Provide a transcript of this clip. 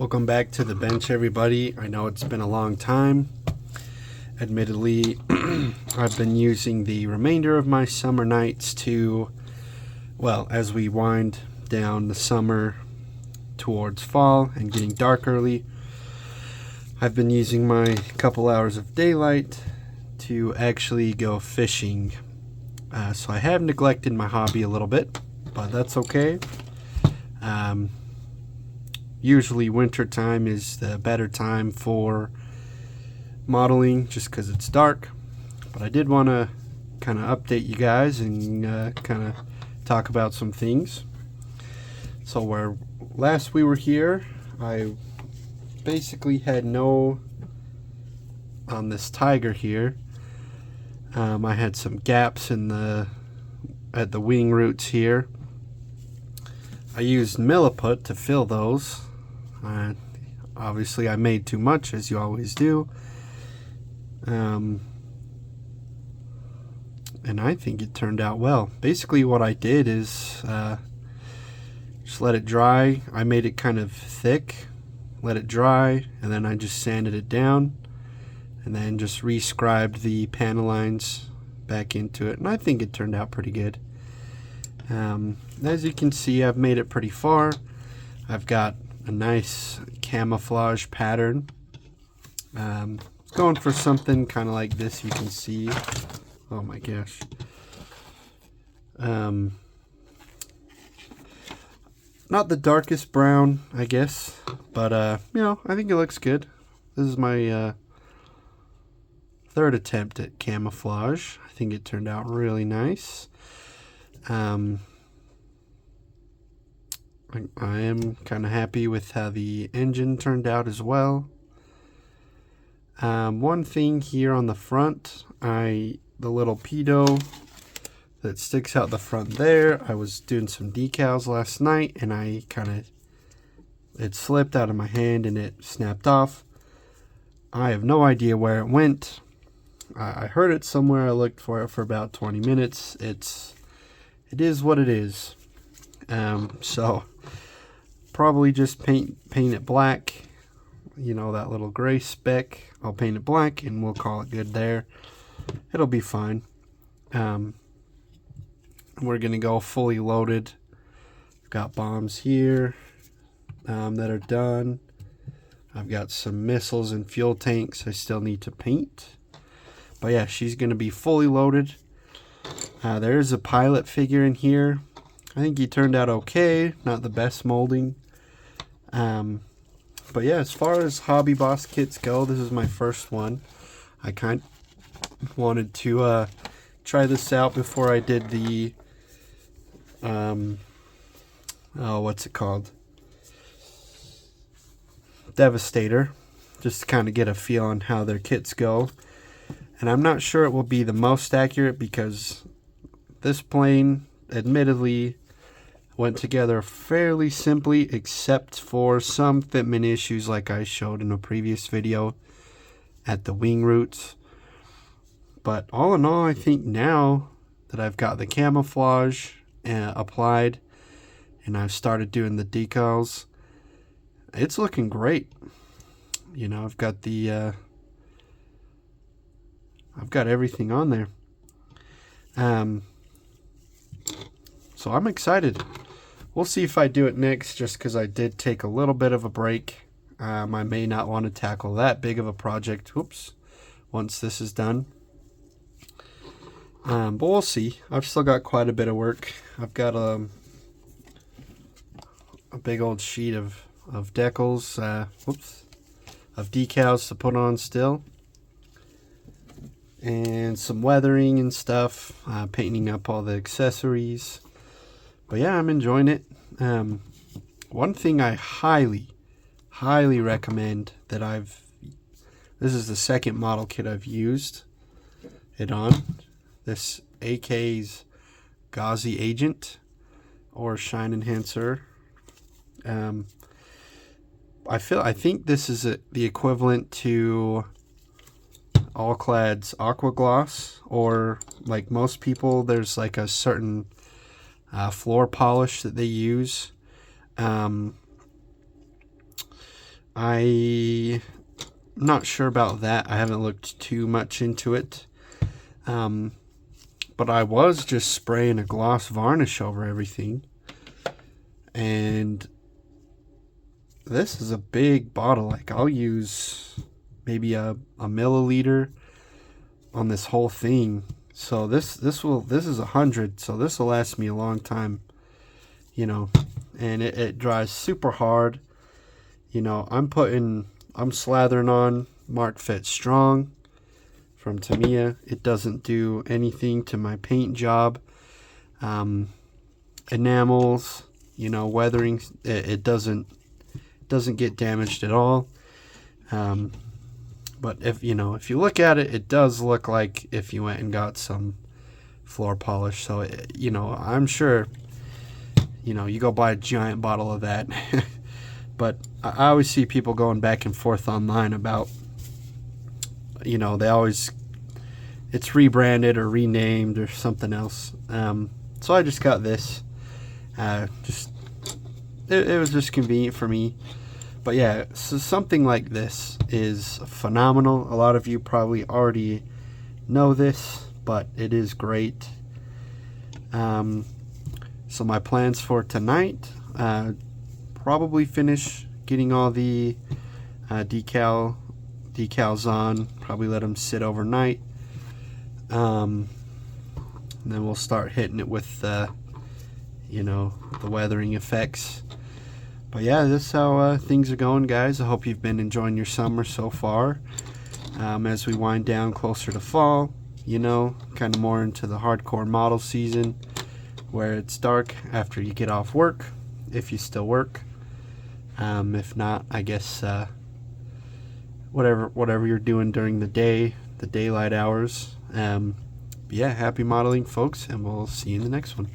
Welcome back to the bench, everybody. I know it's been a long time. Admittedly, I've been using the remainder of my summer nights to, well, as we wind down the summer towards fall and getting dark early, I've been using my couple hours of daylight to actually go fishing. So I have neglected my hobby a little bit, but that's okay. Usually winter time is the better time for modeling just because it's dark, but I did want to kind of update you guys and kind of talk about some things. So where last we were here, I basically had on this tiger here, I had some gaps at the wing roots here. I used milliput to fill those. Obviously I made too much, as you always do, and I think it turned out well. Basically what I did is just let it dry. I made it kind of thick, let it dry, and then I just sanded it down and then just re-scribed the panel lines back into it, and I think it turned out pretty good. As you can see, I've made it pretty far. I've got a nice camouflage pattern. It's going for something kind of like this. You can see, oh my gosh, not the darkest brown, I guess, but you know, I think it looks good. This is my third attempt at camouflage. I think it turned out really nice. I am kind of happy with how the engine turned out as well. One thing here on the front, the little pedo that sticks out the front there, I was doing some decals last night and it slipped out of my hand and it snapped off. I have no idea where it went. I heard it somewhere. I looked for it for about 20 minutes. It is what it is. So probably just paint it black. You know, that little gray speck, I'll paint it black and we'll call it good there. It'll be fine. We're gonna go fully loaded. I've got bombs here that are done. I've got some missiles and fuel tanks I still need to paint. But yeah, she's gonna be fully loaded. There's a pilot figure in here. I think he turned out okay, not the best molding. But yeah, as far as Hobby Boss kits go, this is my first one. I kind of wanted to try this out before I did the, what's it called? Devastator, just to kind of get a feel on how their kits go. And I'm not sure it will be the most accurate because this plane, admittedly, went together fairly simply, except for some fitment issues like I showed in a previous video at the wing roots. But all in all, I think now that I've got the camouflage applied and I've started doing the decals, it's looking great. You know, I've got everything on there. So I'm excited. We'll see if I do it next, just because I did take a little bit of a break. I may not want to tackle that big of a project. Oops. Once this is done. But we'll see. I've still got quite a bit of work. I've got a big old sheet of decals, of decals to put on still. And some weathering and stuff, painting up all the accessories. But yeah, I'm enjoying it. One thing I highly recommend that this is the second model kit I've used it on. This AK's Gauzy Agent or Shine Enhancer. I think this is the equivalent to All-Clad's Aqua Gloss, or like most people, there's like a certain floor polish that they use. I'm not sure about that. I haven't looked too much into it. But I was just spraying a gloss varnish over everything. And this is a big bottle. Like, I'll use maybe a milliliter on this whole thing. So this is 100, so this will last me a long time, you know. And it dries super hard. You know, I'm slathering on Mark Fit Strong from Tamiya. It doesn't do anything to my paint job. Enamels, you know, weathering, it doesn't get damaged at all. But if you look at it, it does look like if you went and got some floor polish. So, you know, I'm sure, you know, you go buy a giant bottle of that. But I always see people going back and forth online about, you know, it's rebranded or renamed or something else. So I just got this. It was just convenient for me. But yeah, so something like this is phenomenal. A lot of you probably already know this, but it is great. So my plans for tonight, probably finish getting all the decals on. Probably let them sit overnight. And then we'll start hitting it with you know, the weathering effects. But yeah, this is how things are going, guys. I hope you've been enjoying your summer so far. As we wind down closer to fall, you know, kind of more into the hardcore model season, where it's dark after you get off work, if you still work. If not, I guess whatever you're doing during the day, the daylight hours. But yeah, happy modeling, folks, and we'll see you in the next one.